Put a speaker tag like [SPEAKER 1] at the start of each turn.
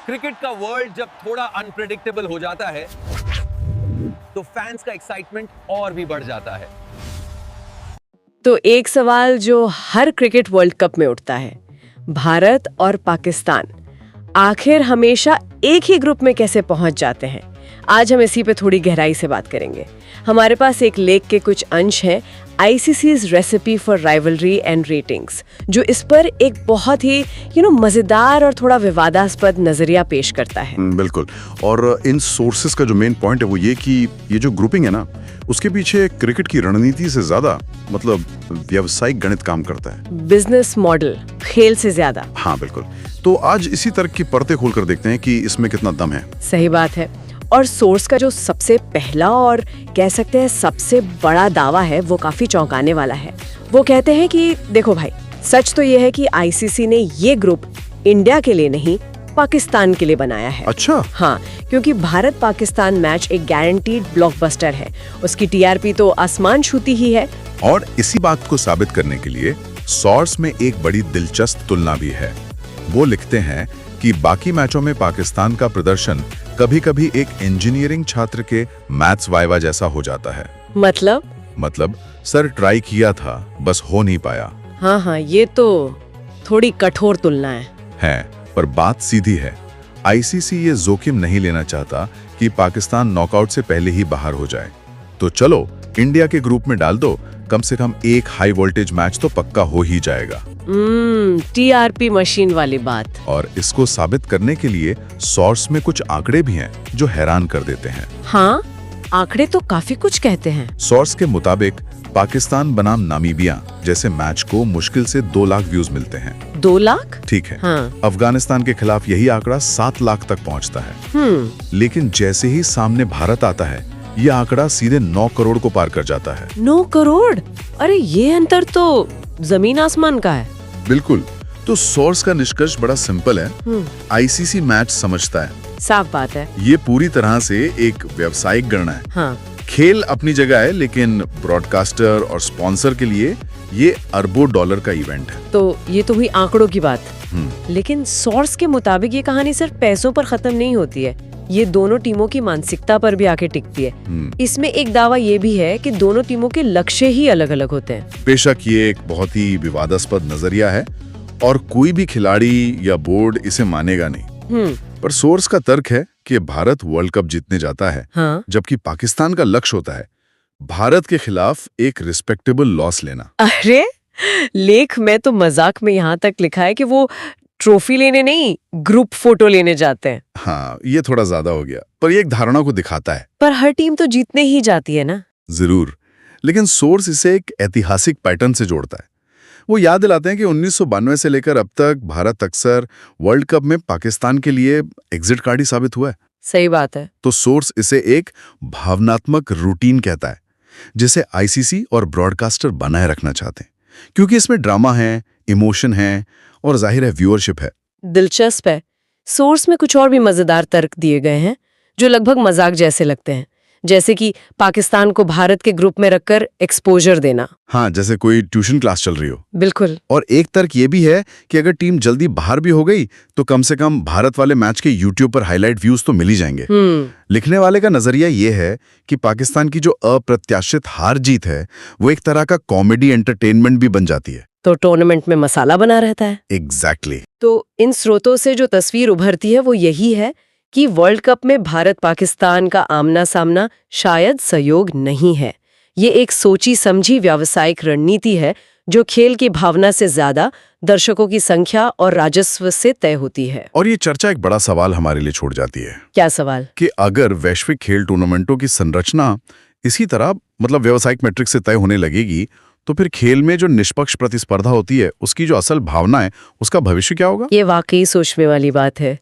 [SPEAKER 1] Cricket का world जब थोड़ा अनप्रेडिक्टेबल हो जाता है तो फैंस का एक्साइटमेंट और भी बढ़ जाता है।
[SPEAKER 2] तो एक सवाल जो हर क्रिकेट वर्ल्ड कप में उठता है, भारत और पाकिस्तान आखिर हमेशा एक ही ग्रुप में कैसे पहुंच जाते हैं? आज हम इसी पे थोड़ी गहराई से बात करेंगे। हमारे पास एक लेख के कुछ अंश हैं, ICC's recipe for rivalry and ratings, जो इस पर एक बहुत ही मजेदार और थोड़ा विवादास्पद नजरिया पेश करता है।
[SPEAKER 3] बिल्कुल। और इन सोर्सेस का जो मेन पॉइंट है वो ये कि ये जो ग्रुपिंग है ना, उसके पीछे क्रिकेट की रणनीति से ज्यादा मतलब व्यावसायिक गणित काम करता है।
[SPEAKER 2] बिजनेस मॉडल खेल से ज्यादा।
[SPEAKER 3] हाँ बिल्कुल। तो आज इसी तर्क की परतें खोलकर देखते हैं कि इसमें कितना दम है।
[SPEAKER 2] सही बात है। और सोर्स का जो सबसे पहला और कह सकते हैं सबसे बड़ा दावा है वो काफी चौंकाने वाला है। वो कहते हैं कि देखो भाई, सच तो ये है कि ICC ने ये ग्रुप इंडिया के लिए नहीं, पाकिस्तान के लिए बनाया है।
[SPEAKER 3] अच्छा।
[SPEAKER 2] हाँ, क्योंकि भारत पाकिस्तान मैच एक गारंटीड ब्लॉकबस्टर है। उसकी TRP तो आसमान छूती ही है।
[SPEAKER 3] और इसी बात को साबित करने के लिए सोर्स में एक बड़ी दिलचस्प तुलना भी है। वो लिखते हैं कि बाकी मैचों में पाकिस्तान का प्रदर्शन कभी-कभी एक इंजीनियरिंग छात्र के मैथ्स वाइवा जैसा हो जाता है। मतलब सर ट्राई किया था, बस हो नहीं पाया।
[SPEAKER 2] हाँ, ये तो थोड़ी कठोर तुलना है।
[SPEAKER 3] पर बात सीधी है। ICC ये जोखिम नहीं लेना चाहता कि पाकिस्तान नॉकआउट से पहले ही बाहर हो जाए। तो चलो इंडिया के ग्रुप में डाल दो, कम से कम एक हाई वोल्टेज मैच तो पक्का हो ही जाएगा।
[SPEAKER 2] TRP मशीन वाली बात।
[SPEAKER 3] और इसको साबित करने के लिए सोर्स में कुछ आंकड़े भी हैं जो हैरान कर देते हैं।
[SPEAKER 2] हाँ, आंकड़े तो काफी कुछ कहते हैं।
[SPEAKER 3] सोर्स के मुताबिक पाकिस्तान बनाम नामीबिया जैसे मैच को मुश्किल से 2 लाख व्यूज मिलते हैं।
[SPEAKER 2] 2 लाख?
[SPEAKER 3] ठीक है।
[SPEAKER 2] हाँ।
[SPEAKER 3] अफगानिस्तान के खिलाफ यही आंकड़ा 7 लाख तक पहुंचता है। लेकिन जैसे ही सामने भारत आता है, ये आंकड़ा सीधे 9 करोड़ को पार कर जाता है।
[SPEAKER 2] 9 करोड़? अरे ये अंतर तो जमीन आसमान का है।
[SPEAKER 3] बिल्कुल। तो सोर्स का निष्कर्ष बड़ा सिंपल है। ICC मैच समझता है।
[SPEAKER 2] साफ बात है।
[SPEAKER 3] ये पूरी तरह से एक व्यावसायिक गणना है।
[SPEAKER 2] हाँ।
[SPEAKER 3] खेल अपनी जगह है, लेकिन ब्रॉडकास्टर और स्पॉन्सर के लिए ये अरबों डॉलर का इवेंट है।
[SPEAKER 2] तो ये तो हुई आंकड़ों की बात। लेकिन सोर्स के मुताबिक ये कहानी सिर्फ पैसों पर खत्म नहीं होती है, ये दोनों टीमों की मानसिकता पर भी आके टिकती है। इसमें एक दावा ये भी है कि दोनों टीमों के लक्ष्य ही अलग अलग होते हैं।
[SPEAKER 3] बेशक ये एक बहुत ही विवादास्पद नजरिया है और कोई भी खिलाड़ी या बोर्ड इसे मानेगा नहीं। पर सोर्स का तर्क है कि भारत वर्ल्ड कप जीतने जाता है।
[SPEAKER 2] हाँ?
[SPEAKER 3] जबकि पाकिस्तान का लक्ष्य होता है भारत के खिलाफ एक रिस्पेक्टेबल लॉस लेना।
[SPEAKER 2] अरे लेख में तो मजाक में यहाँ तक लिखा है कि वो ट्रॉफी लेने नहीं, ग्रुप फोटो लेने जाते हैं।
[SPEAKER 3] हाँ, ये थोड़ा ज्यादा हो गया, पर ये एक धारणा को दिखाता है।
[SPEAKER 2] पर हर टीम तो जीतने ही जाती है ना।
[SPEAKER 3] जरूर, लेकिन सोर्स इसे एक ऐतिहासिक पैटर्न से जोड़ता है। वो याद दिलाते हैं कि 1992 से लेकर अब तक भारत अक्सर वर्ल्ड कप में पाकिस्तान के लिए एग्जिट कार्ड ही साबित हुआ है।
[SPEAKER 2] सही बात है।
[SPEAKER 3] तो सोर्स इसे एक भावनात्मक रूटीन कहता है, जिसे ICC और ब्रॉडकास्टर बनाए रखना चाहते हैं, क्योंकि इसमें ड्रामा है, इमोशन है और जाहिर है व्यूअरशिप है।
[SPEAKER 2] दिलचस्प है। सोर्स में कुछ और भी मजेदार तर्क दिए गए हैं जो लगभग मजाक जैसे लगते हैं, जैसे कि पाकिस्तान को भारत के ग्रुप में रखकर एक्सपोजर देना।
[SPEAKER 3] हाँ, जैसे कोई ट्यूशन क्लास चल रही हो।
[SPEAKER 2] बिल्कुल।
[SPEAKER 3] और एक तर्क ये भी है कि अगर टीम जल्दी बाहर भी हो गई तो कम से कम भारत वाले मैच के YouTube पर हाईलाइट व्यूज तो मिल ही जाएंगे। लिखने वाले का नजरिया ये है कि पाकिस्तान की जो अप्रत्याशित हार जीत है वो एक तरह का कॉमेडी एंटरटेनमेंट भी बन जाती है।
[SPEAKER 2] तो टूर्नामेंट में मसाला बना रहता है।
[SPEAKER 3] एग्जैक्टली।
[SPEAKER 2] तो इन स्रोतों से जो तस्वीर उभरती है वो यही है कि वर्ल्ड कप में भारत पाकिस्तान का आमना सामना शायद सहयोग नहीं है। ये एक सोची समझी व्यावसायिक रणनीति है जो खेल की भावना से ज्यादा दर्शकों की संख्या और राजस्व से तय होती है।
[SPEAKER 3] और ये चर्चा एक बड़ा सवाल हमारे लिए छोड़ जाती है।
[SPEAKER 2] क्या सवाल?
[SPEAKER 3] कि अगर वैश्विक खेल टूर्नामेंटों की संरचना इसी तरह मतलब व्यावसायिक मैट्रिक से तय होने लगेगी, तो फिर खेल में जो निष्पक्ष प्रतिस्पर्धा होती है उसकी जो असल भावना है उसका भविष्य क्या होगा?
[SPEAKER 2] ये वाकई सोचने वाली बात है।